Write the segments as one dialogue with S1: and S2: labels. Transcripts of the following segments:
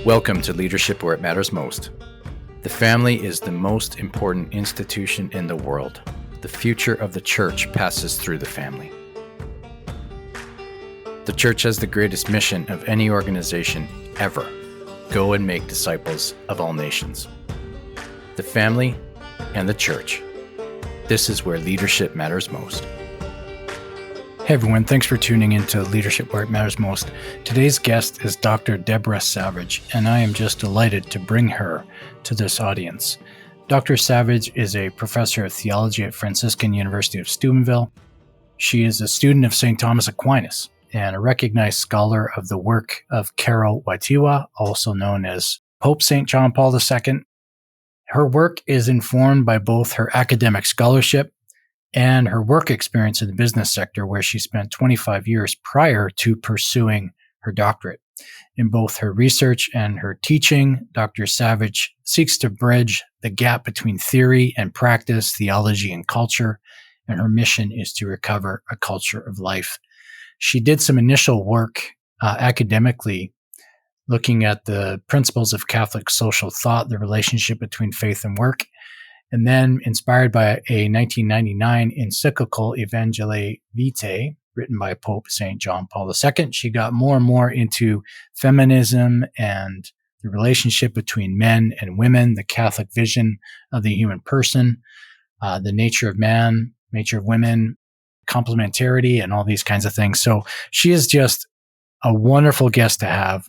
S1: Welcome to Leadership Where It Matters Most. The family is the most important institution in the world. The future of the church passes through the family. The church has the greatest mission of any organization ever. Go and make disciples of all nations. The family and the church. This is where leadership matters most.
S2: Hey everyone, thanks for tuning into Leadership Where It Matters Most. Today's guest is Dr. Deborah Savage, and I am just delighted to bring her to this audience. Dr. Savage is a professor of theology at Franciscan University of Steubenville. She is a student of St. Thomas Aquinas and a recognized scholar of the work of Karo Waitiwa, also known as Pope St. John Paul II. Her work is informed by both her academic scholarship and her work experience in the business sector, where she spent 25 years prior to pursuing her doctorate. In both her research and her teaching, Dr. Savage seeks to bridge the gap between theory and practice, theology and culture, and her mission is to recover a culture of life. She did some initial work academically, looking at the principles of Catholic social thought, the relationship between faith and work. And then, inspired by a 1999 encyclical Evangelii Vitae, written by Pope St. John Paul II, she got more and more into feminism and the relationship between men and women, the Catholic vision of the human person, the nature of man, nature of women, complementarity, and all these kinds of things. So she is just a wonderful guest to have.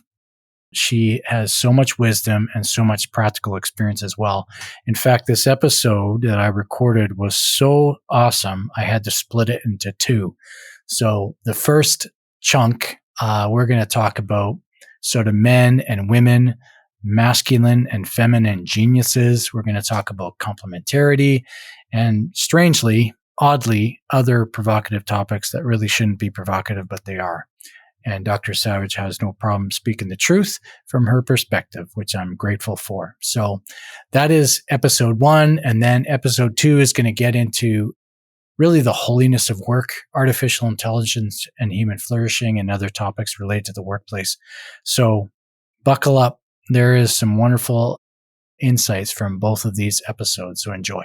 S2: She has so much wisdom and so much practical experience as well. In fact, this episode that I recorded was so awesome, I had to split it into two. So the first chunk, we're going to talk about sort of men and women, masculine and feminine geniuses. We're going to talk about complementarity and, strangely, oddly, other provocative topics that really shouldn't be provocative, but they are. And Dr. Savage has no problem speaking the truth from her perspective, which I'm grateful for. So that is episode 1. And then episode 2 is going to get into really the holiness of work, artificial intelligence, and human flourishing, and other topics related to the workplace. So buckle up. There is some wonderful insights from both of these episodes. So enjoy.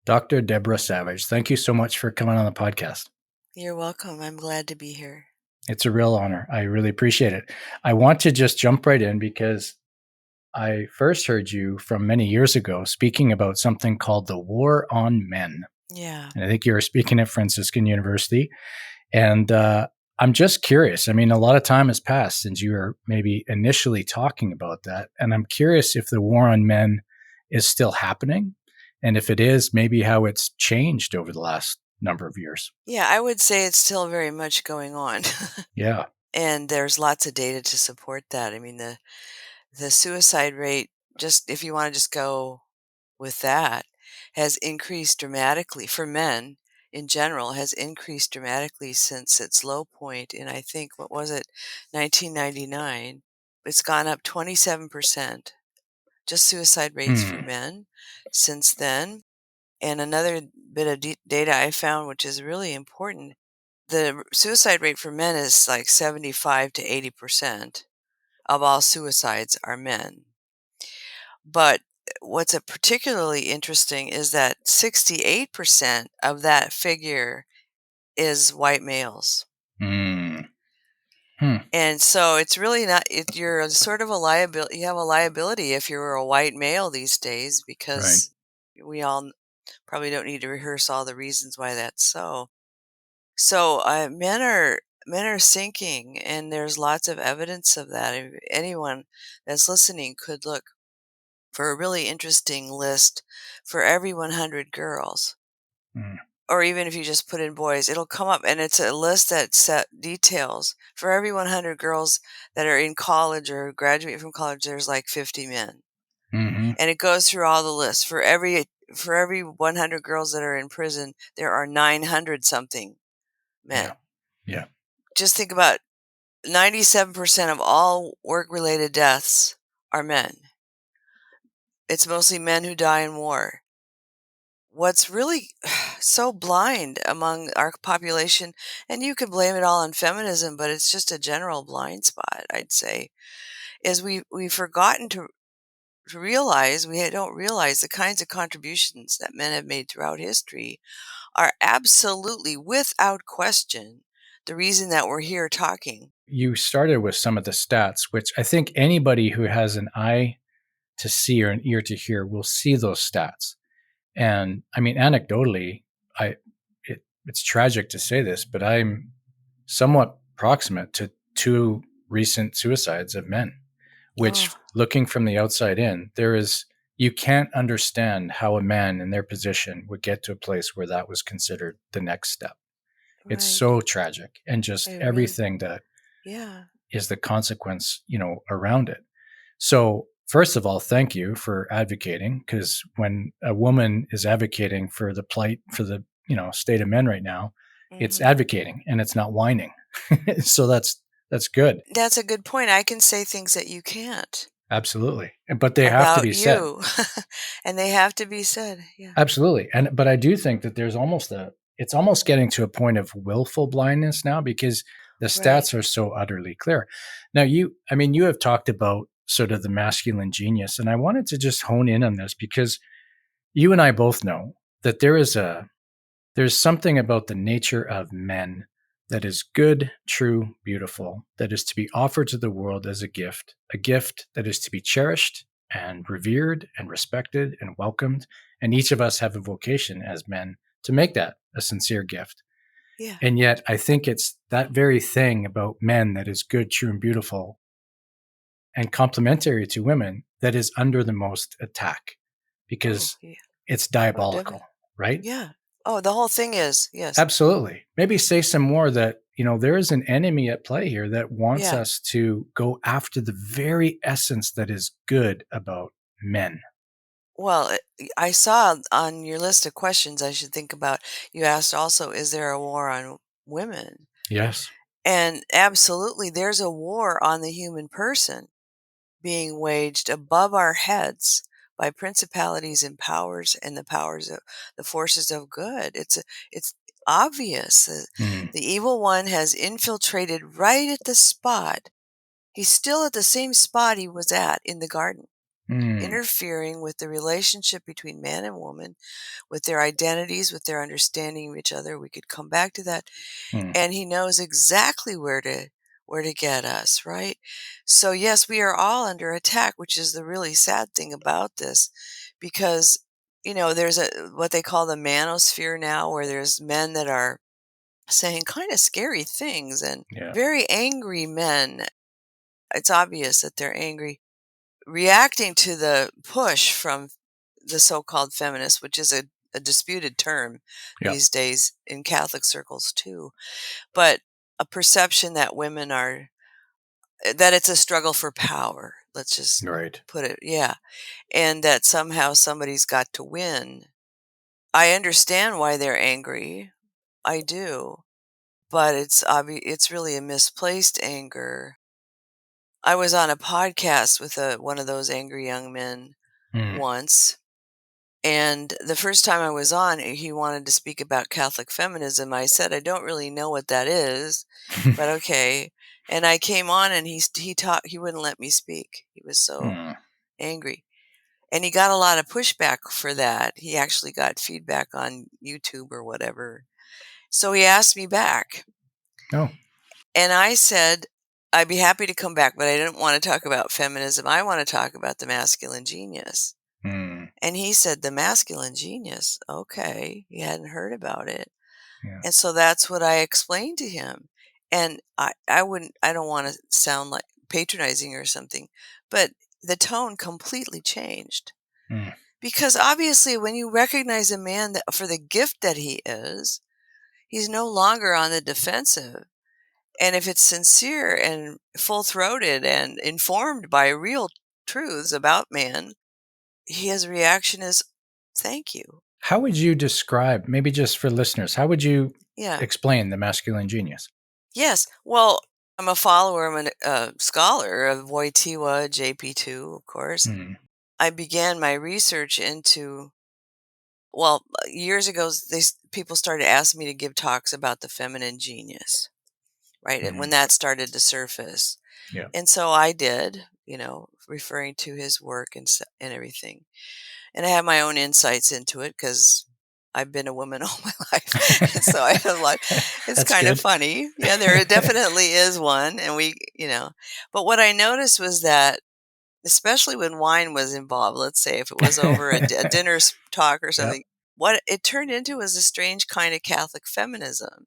S2: Dr. Deborah Savage, thank you so much for coming on the podcast.
S3: You're welcome. I'm glad to be here.
S2: It's a real honor. I really appreciate it. I want to just jump right in because I first heard you from many years ago speaking about something called the War on Men.
S3: Yeah.
S2: And I think you were speaking at Franciscan University. And I'm just curious. I mean, a lot of time has passed since you were maybe initially talking about that. And I'm curious if the War on Men is still happening. And if it is, maybe how it's changed over the last number of years.
S3: Yeah, I would say it's still very much going on.
S2: Yeah.
S3: And there's lots of data to support that. I mean, the suicide rate, just if you want to just go with that, has increased dramatically for men in general, has increased dramatically since its low point in, I think, what was it, 1999. It's gone up 27%, just suicide rates for men since then. And another bit of data I found, which is really important, the suicide rate for men is like 75 to 80% of all suicides are men. But what's particularly interesting is that 68% of that figure is white males. And so it's really not, you're sort of a liability. You have a liability if you're a white male these days, because we all probably don't need to rehearse all the reasons why that's so. So men are sinking, and there's lots of evidence of that. If anyone that's listening could look for a really interesting list for every 100 girls. Or even if you just put in boys, it'll come up, and it's a list that details for every 100 girls that are in college or graduate from college, there's like 50 men. And it goes through all the lists. For every 100 girls that are in prison, there are 900 something men.
S2: Yeah.
S3: Just think about 97% of all work-related deaths are men. It's mostly men who die in war. What's really so blind among our population, and you could blame it all on feminism, but it's just a general blind spot, I'd say, is we've forgotten to realize, we don't realize the kinds of contributions that men have made throughout history are absolutely, without question, the reason that we're here talking.
S2: You started with some of the stats, which I think anybody who has an eye to see or an ear to hear will see those stats. And I mean, anecdotally, it's tragic to say this, but I'm somewhat proximate to 2 recent suicides of men, which,
S3: Oh,
S2: looking from the outside in, you can't understand how a man in their position would get to a place where that was considered the next step. It's
S3: right.
S2: so tragic, and just
S3: It really,
S2: everything that
S3: yeah.
S2: is the consequence, around it. So, first of all, thank you for advocating, because when a woman is advocating for the plight, for the, state of men right now, it's
S3: Hmm.
S2: advocating and it's not whining. So that's good.
S3: That's a good point. I can say things that you can't
S2: Absolutely. But they have to
S3: about
S2: be said.
S3: you, and they have to be said. Yeah.
S2: Absolutely. But I do think that it's almost getting to a point of willful blindness now, because the
S3: Right.
S2: stats are so utterly clear. Now, you have talked about sort of the masculine genius, and I wanted to just hone in on this, because you and I both know that there's something about the nature of men that is good, true, beautiful, that is to be offered to the world as a gift that is to be cherished and revered and respected and welcomed. And each of us have a vocation as men to make that a sincere gift.
S3: Yeah.
S2: And yet, I think it's that very thing about men that is good, true, and beautiful and complementary to women that is under the most attack,
S3: Oh,
S2: because
S3: yeah.
S2: it's
S3: Oh,
S2: diabolical,
S3: definitely.
S2: right?
S3: Yeah. Oh, the whole thing is, yes.
S2: Absolutely. Maybe say some more, that, there is an enemy at play here that wants
S3: Yeah.
S2: us to go after the very essence that is good about men.
S3: Well, I saw on your list of questions I should think about, you asked also, is there a war on women?
S2: Yes.
S3: And absolutely, there's a war on the human person being waged above our heads by principalities and powers and the powers of the forces of good. It's obvious.
S2: Mm,
S3: The evil one has infiltrated right at the spot. He's still at the same spot he was at in the garden,
S2: mm,
S3: interfering with the relationship between man and woman, with their identities, with their understanding of each other. We could come back to that.
S2: mm.
S3: And he knows exactly where to get us, right? So yes, we are all under attack, which is the really sad thing about this, because there's a what they call the manosphere now, where there's men that are saying kind of scary things, and
S2: Yeah.
S3: very angry men. It's obvious that they're angry, reacting to the push from the so-called feminists, which is a disputed term
S2: Yeah.
S3: these days in Catholic circles too, but a perception that women are that it's a struggle for power. Let's just
S2: Right.
S3: put it, yeah, and that somehow somebody's got to win. I understand why they're angry. I do, but it's really a misplaced anger. I was on a podcast with one of those angry young men
S2: Mm.
S3: once. And the first time I was on, he wanted to speak about Catholic feminism. I said, I don't really know what that is, but okay. And I came on, and he wouldn't let me speak. He was so
S2: Mm.
S3: angry. And he got a lot of pushback for that. He actually got feedback on YouTube or whatever. So he asked me back.
S2: Oh.
S3: And I said, I'd be happy to come back, but I didn't want to talk about feminism. I want to talk about the masculine genius.
S2: Mm.
S3: And he said, "The masculine genius." Okay, he hadn't heard about it.
S2: Yeah.
S3: And so that's what I explained to him. And I don't want to sound like patronizing or something, but the tone completely changed.
S2: Mm.
S3: Because obviously, when you recognize a man for the gift that he is, he's no longer on the defensive. And if it's sincere and full throated and informed by real truths about man, his reaction is, "Thank you."
S2: How would you describe, maybe just for listeners, how would you
S3: Yeah.
S2: explain the masculine genius?
S3: Yes. Well, I'm a follower, I'm a scholar of Wojtyła JP2, of course.
S2: Mm.
S3: I began my research into, years ago, people started asking me to give talks about the feminine genius, right? And when
S2: Mm.
S3: that started to surface.
S2: Yeah.
S3: And so I did. referring to his work and everything. And I have my own insights into it because I've been a woman all my life. And so I have a lot. It's
S2: That's
S3: kind of
S2: good.
S3: funny. Yeah, there definitely is one. And but what I noticed was that, especially when wine was involved, let's say if it was over a dinner talk or
S2: Yep.
S3: something, what it turned into was a strange kind of Catholic feminism,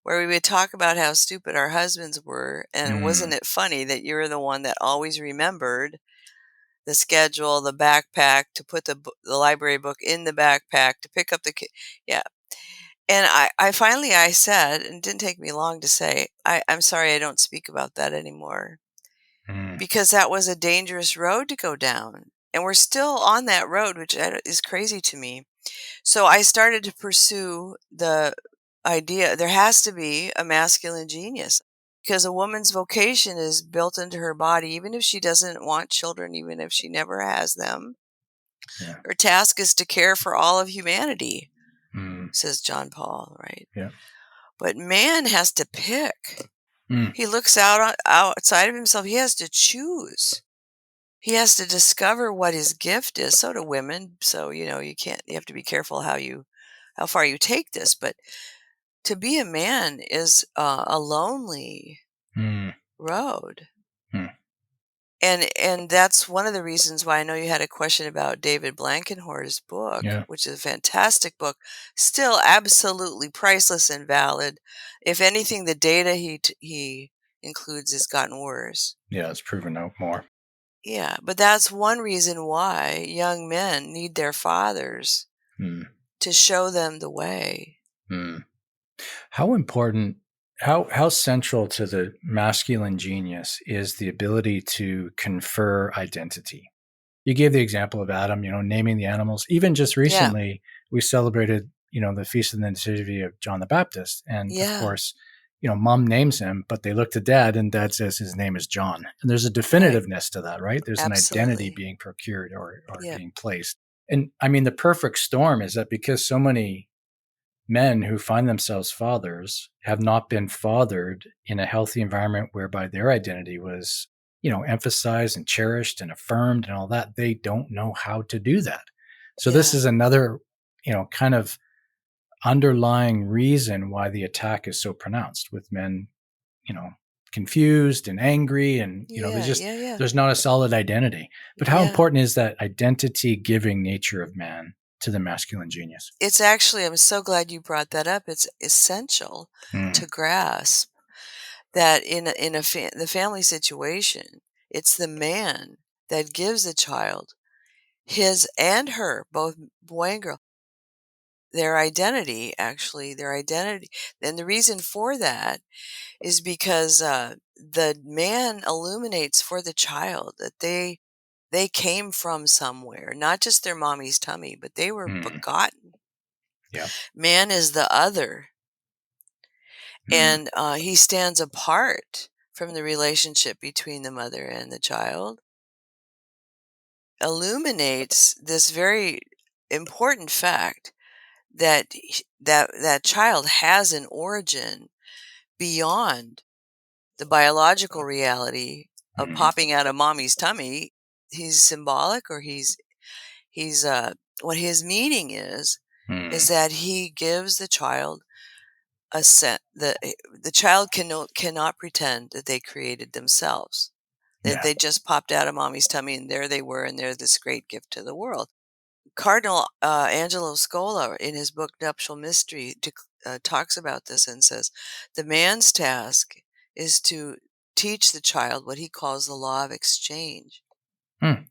S3: where we would talk about how stupid our husbands were. And wasn't it funny that you're the one that always remembered the schedule, the backpack, to put the library book in the backpack, to pick up the kid. Yeah. And I finally, I said, and it didn't take me long to say, I'm sorry, I don't speak about that anymore, because that was a dangerous road to go down. And we're still on that road, which is crazy to me. So I started to pursue the idea there has to be a masculine genius, because a woman's vocation is built into her body, even if she doesn't want children, even if she never has them.
S2: Yeah.
S3: Her task is to care for all of humanity,
S2: Mm.
S3: says John Paul, right?
S2: Yeah.
S3: But man has to pick.
S2: Mm.
S3: He looks outside of himself. He has to choose. He has to discover what his gift is. So do women. So, you have to be careful how far you take this. But to be a man is a lonely
S2: Mm.
S3: road.
S2: Mm.
S3: And that's one of the reasons why I know you had a question about David Blankenhorst's book,
S2: Yeah.
S3: which is a fantastic book, still absolutely priceless and valid. If anything, the data he includes has gotten worse.
S2: Yeah. It's proven out more.
S3: Yeah, but that's one reason why young men need their fathers
S2: Mm.
S3: to show them the way.
S2: Mm. How important, how central to the masculine genius is the ability to confer identity? You gave the example of Adam, naming the animals. Even just
S3: Yeah,
S2: recently, we celebrated, the Feast of the Nativity of John the Baptist. And of
S3: yeah,
S2: course, mom names him, but they look to dad and dad says his name is John. And there's a
S3: right.
S2: definitiveness to that, right? There's an identity
S3: Absolutely.
S2: being procured or
S3: Yeah,
S2: being placed. And I mean, the perfect storm is that because so many men who find themselves fathers have not been fathered in a healthy environment whereby their identity was, emphasized and cherished and affirmed and all that, they don't know how to do that. So this
S3: yeah,
S2: is another, kind of underlying reason why the attack is so pronounced with men, you know, confused and angry and,
S3: yeah, yeah, yeah,
S2: there's not a solid identity. But how
S3: yeah.
S2: important is that identity giving nature of man to the masculine genius?
S3: It's actually, I'm so glad you brought that up. It's essential
S2: Mm.
S3: to grasp that the family situation, it's the man that gives the child, his and her, both boy and girl, their identity. And the reason for that is because the man illuminates for the child that they came from somewhere, not just their mommy's tummy, but they were
S2: Mm.
S3: begotten.
S2: Yeah.
S3: Man is the other,
S2: Mm.
S3: and he stands apart from the relationship between the mother and the child, illuminates this very important fact that that child has an origin beyond the biological reality of
S2: Mm.
S3: popping out of mommy's tummy. He's symbolic, or he's what his meaning is
S2: Mm.
S3: that he gives the child a set. The child cannot pretend that they created themselves, that
S2: Yeah.
S3: they just popped out of mommy's tummy and there they were, and they're this great gift to the world. Cardinal Angelo Scola, in his book Nuptial Mystery, talks about this and says the man's task is to teach the child what he calls the law of exchange.
S2: Mm.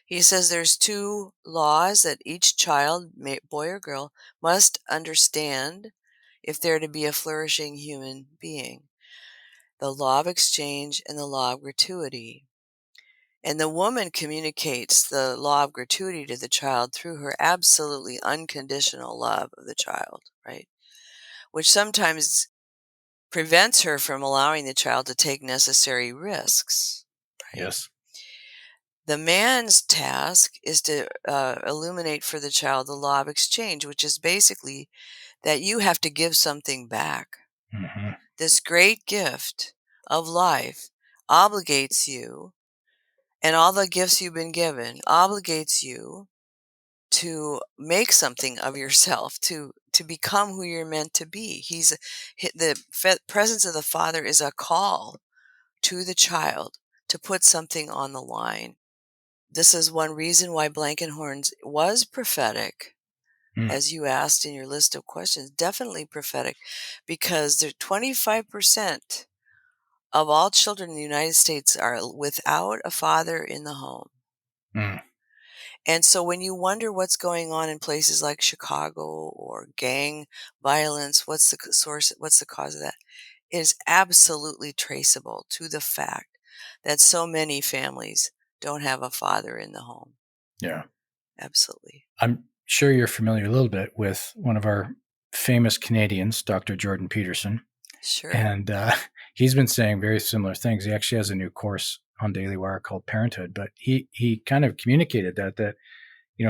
S3: He says there's two laws that each child, boy or girl, must understand if they're to be a flourishing human being: the law of exchange and the law of gratuity. And the woman communicates the law of gratuity to the child through her absolutely unconditional love of the child, right? Which sometimes prevents her from allowing the child to take necessary risks, right?
S2: Yes.
S3: The man's task is to illuminate for the child the law of exchange, which is basically that you have to give something back.
S2: Mm-hmm.
S3: This great gift of life obligates you and all the gifts you've been given obligates you to make something of yourself, to become who you're meant to be. The presence of the Father is a call to the child to put something on the line. This is one reason why Blankenhorn's was prophetic,
S2: Mm,
S3: as you asked in your list of questions. Definitely prophetic, because 25% of all children in the United States are without a father in the home.
S2: mm,
S3: And so when you wonder what's going on in places like Chicago or gang violence, what's the source, what's the cause of that? It is absolutely traceable to the fact that so many families don't have a father in the home.
S2: yeah.
S3: Absolutely.
S2: I'm sure you're familiar a little bit with one of our famous Canadians, Dr. Jordan Peterson.
S3: Sure.
S2: And he's been saying very similar things. He actually has a new course on Daily Wire called Parenthood, but he kind of communicated that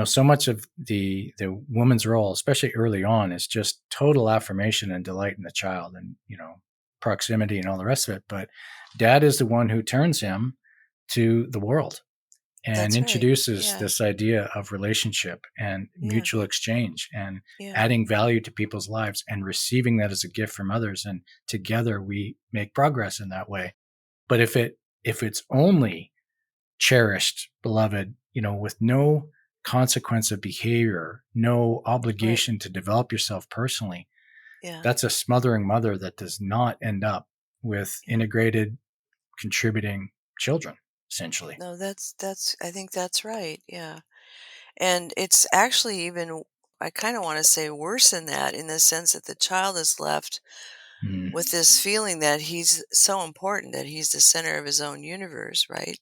S2: so much of the woman's role, especially early on, is just total affirmation and delight in the child, and proximity and all the rest of it. But dad is the one who turns him to the world and
S3: That's right.
S2: introduces
S3: Yeah.
S2: this idea of relationship and
S3: Yeah.
S2: mutual exchange and
S3: Yeah.
S2: adding value to people's lives and receiving that as a gift from others, and together we make progress in that way. But if it's only cherished, beloved, with no consequence of behavior, no
S3: Right.
S2: obligation to develop yourself personally,
S3: Yeah.
S2: that's a smothering mother that does not end up with
S3: Yeah.
S2: integrated, contributing children, essentially.
S3: No, I think that's right. Yeah. And it's actually even, I kind of want to say worse than that, in the sense that the child is left
S2: Mm,
S3: with this feeling that he's so important, that he's the center of his own universe, right?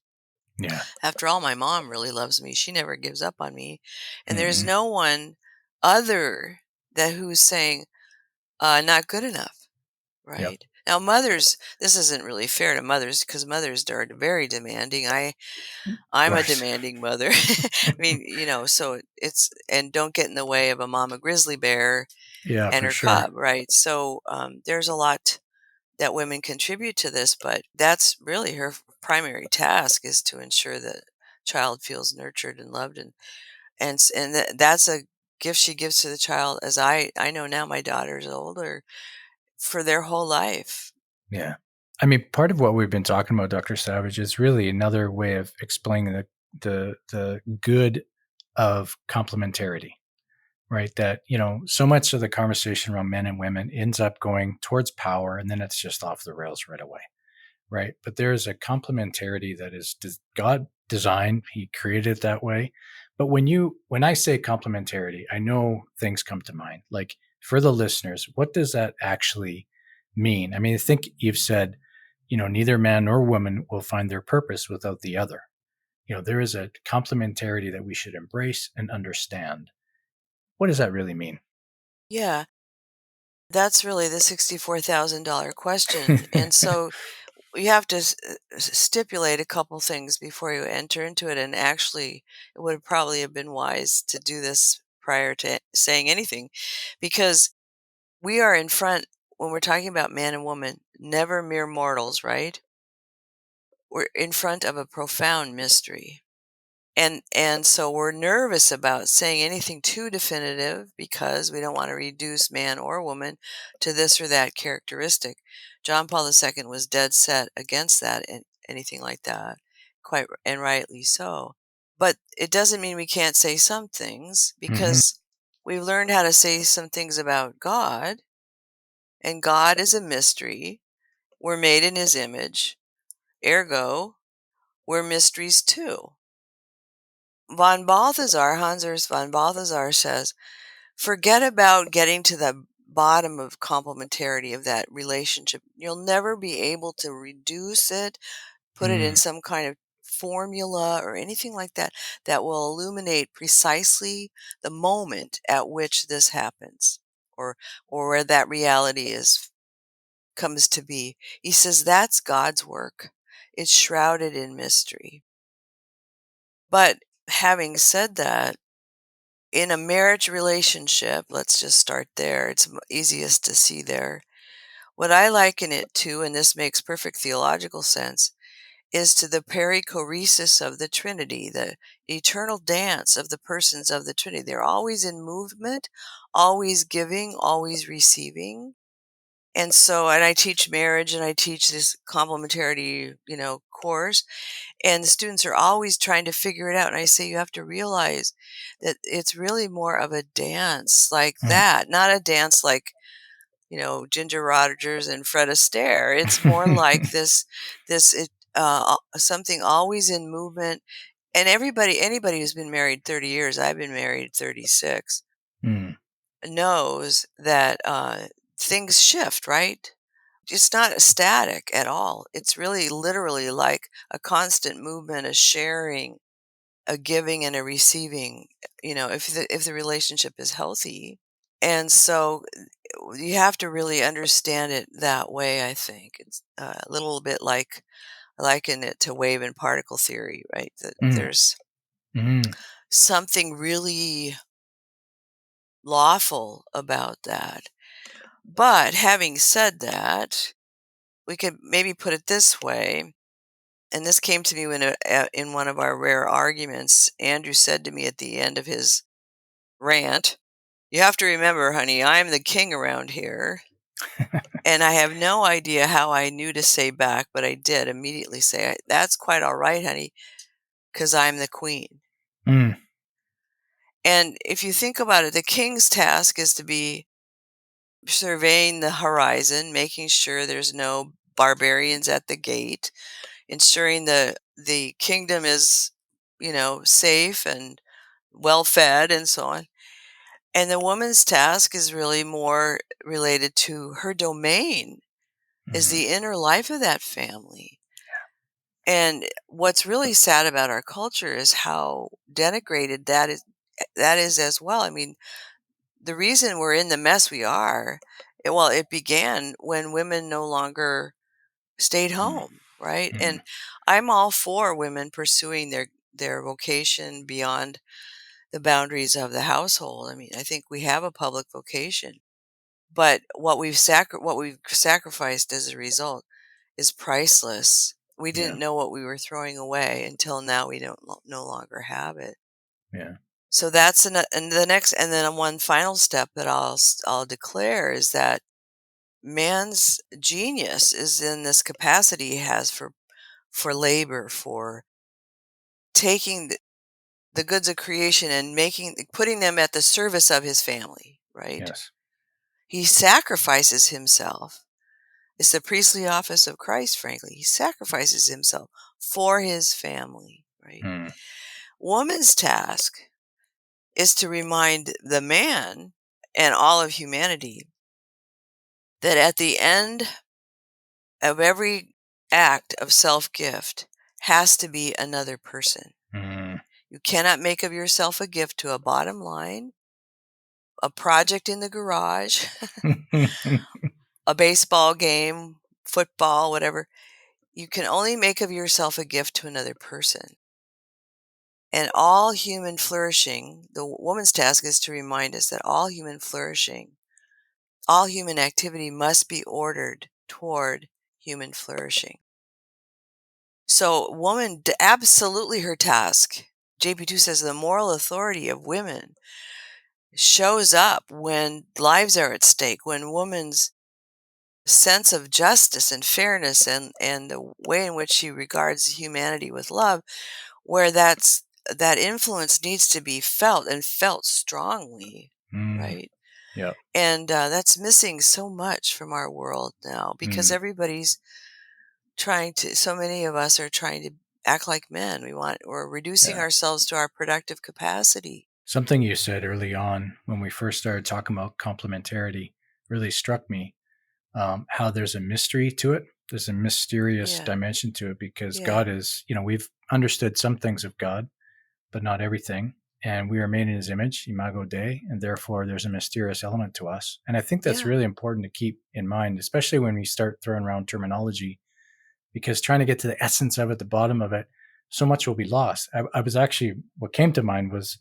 S2: yeah.
S3: After all, my mom really loves me. She never gives up on me. And there's
S2: Hmm.
S3: no one other that who's saying, not good enough,
S2: Yep.
S3: right? Now, mothers, this isn't really fair to mothers, because mothers are very demanding.
S2: Of
S3: I'm a
S2: course.
S3: demanding mother. I mean, so and don't get in the way of a mama grizzly bear
S2: Yeah,
S3: and
S2: for
S3: her
S2: sure.
S3: cub, right? So there's a lot that women contribute to this, but that's really her primary task, is to ensure that child feels nurtured and loved, and that's a gift she gives to the child. As I know now, my daughter's older, for their whole life.
S2: Yeah. I mean, part of what we've been talking about, Dr. Savage, is really another way of explaining the good of complementarity, right? That, so much of the conversation around men and women ends up going towards power, and then it's just off the rails right away, right? But there is a complementarity that is God designed, He created it that way. But when I say complementarity, I know things come to mind. Like, for the listeners, what does that actually mean? I mean, I think you've said, neither man nor woman will find their purpose without the other. There is a complementarity that we should embrace and understand. What does that really mean?
S3: Yeah, that's really the $64,000 question. And so you have to stipulate a couple things before you enter into it. And actually, it would probably have been wise to do this prior to saying anything, because we are in front, when we're talking about man and woman, never mere mortals, right? We're in front of a profound mystery. And so we're nervous about saying anything too definitive, because we don't want to reduce man or woman to this or that characteristic. John Paul II was dead set against that, and anything like that, and rightly so. But it doesn't mean we can't say some things,
S2: Hmm.
S3: because we've learned how to say some things about God, and God is a mystery. We're made in his image, ergo, we're mysteries too. Hans Urs von Balthasar says, forget about getting to the bottom of complementarity of that relationship. You'll never be able to reduce it, put it in
S2: Mm,
S3: some kind of formula or anything like that that will illuminate precisely the moment at which this happens, or where that reality is comes to be. He says that's God's work. It's shrouded in mystery. But having said that, in a marriage relationship, let's just start there. It's easiest to see there. What I liken it to, and this makes perfect theological sense, is to the perichoresis of the Trinity, the eternal dance of the persons of the Trinity. They're always in movement, always giving, always receiving. And so, and I teach marriage and I teach this complementarity, course, and the students are always trying to figure it out. And I say, you have to realize that it's really more of a dance like that, not a dance like, Ginger Rogers and Fred Astaire. It's more like something always in movement. And anybody who's been married 30 years, I've been married 36, knows that things shift, right? It's not static at all. It's really literally like a constant movement, a sharing, a giving and a receiving, if the relationship is healthy. And so you have to really understand it that way, I think. It's a little bit like I liken it to wave and particle theory, right? That there's something really lawful about that. But having said that, we could maybe put it this way, and this came to me in one of our rare arguments. Andrew said to me at the end of his rant, "You have to remember, honey, I'm the king around here." And I have no idea how I knew to say back, but I did immediately say, "That's quite all right, honey, because I'm the queen." And if you think about it, the king's task is to be surveying the horizon, making sure there's no barbarians at the gate, ensuring the kingdom is, safe and well fed and so on. And the woman's task is really more related to her domain, is the inner life of that family. And what's really sad about our culture is how denigrated that is as well. I mean, the reason we're in the mess we are, it began when women no longer stayed home, right? And I'm all for women pursuing their vocation beyond the boundaries of the household. I mean, I think we have a public vocation, but what we've sacrificed as a result is priceless. We didn't know what we were throwing away until now. We don't no longer have it.
S2: Yeah.
S3: So that's and then one final step that I'll declare is that man's genius is in this capacity he has for labor, for taking the goods of creation and putting them at the service of his family, right?
S2: Yes.
S3: He sacrifices himself. It's the priestly office of Christ, frankly. He sacrifices himself for his family, right? Woman's task is to remind the man and all of humanity that at the end of every act of self-gift has to be another person. You cannot make of yourself a gift to a bottom line, a project in the garage, a baseball game, football, whatever. You can only make of yourself a gift to another person. And all human flourishing, the woman's task is to remind us that all human flourishing, all human activity must be ordered toward human flourishing. So woman, absolutely her task. JP2 says the moral authority of women shows up when lives are at stake, when woman's sense of justice and fairness and the way in which she regards humanity with love, where that influence needs to be felt and felt strongly, right?
S2: Yeah.
S3: And that's missing so much from our world now because everybody's so many of us are trying to act like men. We're reducing ourselves to our productive capacity.
S2: Something you said early on when we first started talking about complementarity really struck me. How there's a mystery to it. There's a mysterious dimension to it because God is, we've understood some things of God, but not everything. And we are made in his image, imago Dei, and therefore there's a mysterious element to us. And I think that's really important to keep in mind, especially when we start throwing around terminology, because trying to get to the essence of it, the bottom of it, so much will be lost. I was actually, what came to mind was,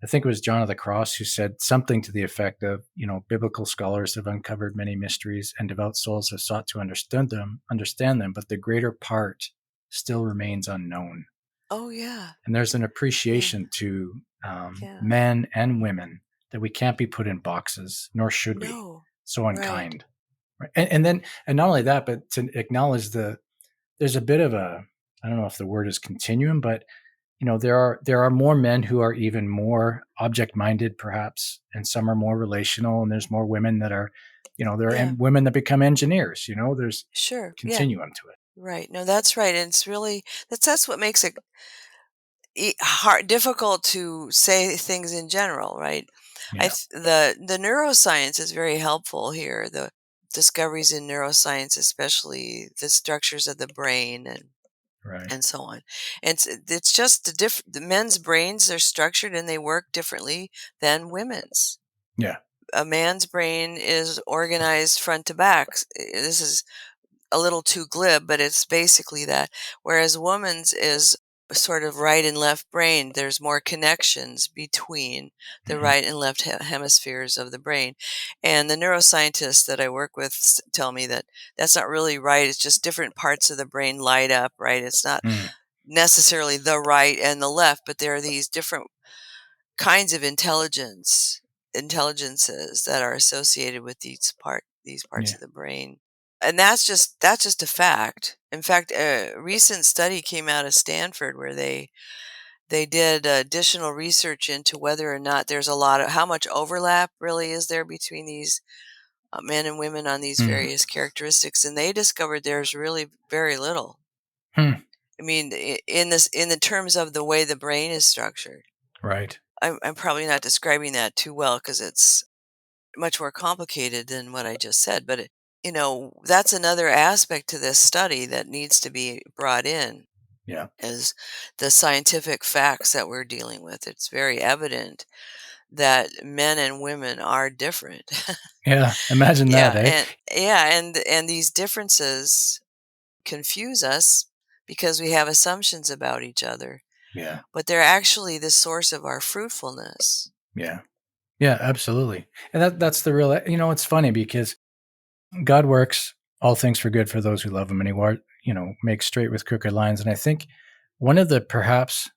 S2: I think it was John of the Cross who said something to the effect of, biblical scholars have uncovered many mysteries and devout souls have sought to understand them, but the greater part still remains unknown.
S3: Oh, yeah.
S2: And there's an
S3: Yeah.
S2: appreciation to
S3: Yeah.
S2: men and women that we can't be put in boxes, nor should we.
S3: No.
S2: So
S3: Right.
S2: unkind. Right. And not only that, but to acknowledge there's a bit of a, I don't know if the word is continuum, but there are more men who are even more object minded, perhaps, and some are more relational, and there's more women that are, there are
S3: Yeah.
S2: women that become engineers. There's
S3: Sure. Yeah.
S2: continuum to it.
S3: Right. No, that's right. And it's really that's what makes it hard, difficult to say things in general, right?
S2: Yeah.
S3: The neuroscience is very helpful here. The discoveries in neuroscience, especially the structures of the brain
S2: Right.
S3: and so on. And it's just the men's brains are structured and they work differently than women's.
S2: Yeah.
S3: A man's brain is organized front to back. This is a little too glib, but it's basically that. Whereas woman's is sort of right and left brain. There's more connections between the
S2: Mm-hmm.
S3: right and left hemispheres of the brain. And the neuroscientists that I work with tell me that that's not really right. It's just different parts of the brain light up, right? It's not necessarily the right and the left, but there are these different kinds of intelligences that are associated with these parts
S2: Yeah.
S3: of the brain. And that's just a fact. In fact, a recent study came out of Stanford where they did additional research into whether or not there's how much overlap really is there between these men and women on these various characteristics, and they discovered there's really very little. I mean, in the terms of the way the brain is structured.
S2: Right.
S3: I'm probably not describing that too well because it's much more complicated than what I just said, but that's another aspect to this study that needs to be brought in.
S2: Yeah.
S3: Is the scientific facts that we're dealing with. It's very evident that men and women are different.
S2: Yeah. Imagine that, eh?
S3: And these differences confuse us because we have assumptions about each other.
S2: Yeah.
S3: But they're actually the source of our fruitfulness.
S2: Yeah. Yeah, absolutely. And that's the real, it's funny because God works all things for good for those who love him, and he makes straight with crooked lines. And I think one of the perhaps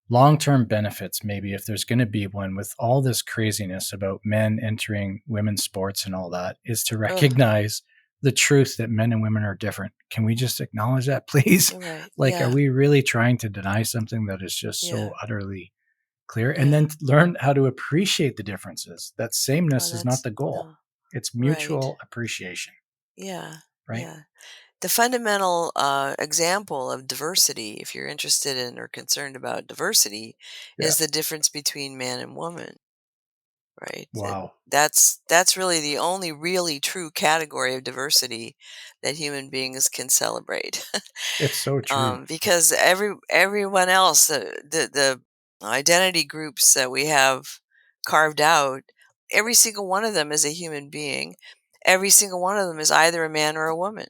S2: long-term benefits, maybe if there's going to be one with all this craziness about men entering women's sports and all that, is to recognize the truth that men and women are different. Can we just acknowledge that, please?
S3: Right.
S2: Are we really trying to deny something that is just so utterly clear? And then learn how to appreciate the differences. That sameness is not the goal. It's mutual appreciation.
S3: Yeah.
S2: Right.
S3: Yeah. The fundamental example of diversity, if you're interested in or concerned about diversity, is the difference between man and woman. Right.
S2: Wow.
S3: That's really the only really true category of diversity that human beings can celebrate.
S2: It's so true.
S3: Because everyone else, the identity groups that we have carved out, every single one of them is a human being. Every single one of them is either a man or a woman.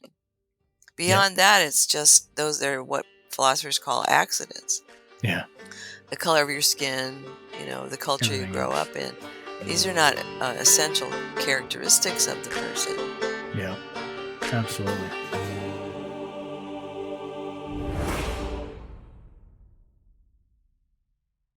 S3: Beyond that, it's just those are what philosophers call accidents.
S2: Yeah.
S3: The color of your skin, the culture you grow up in. These are not essential characteristics of the person.
S2: Yeah, absolutely.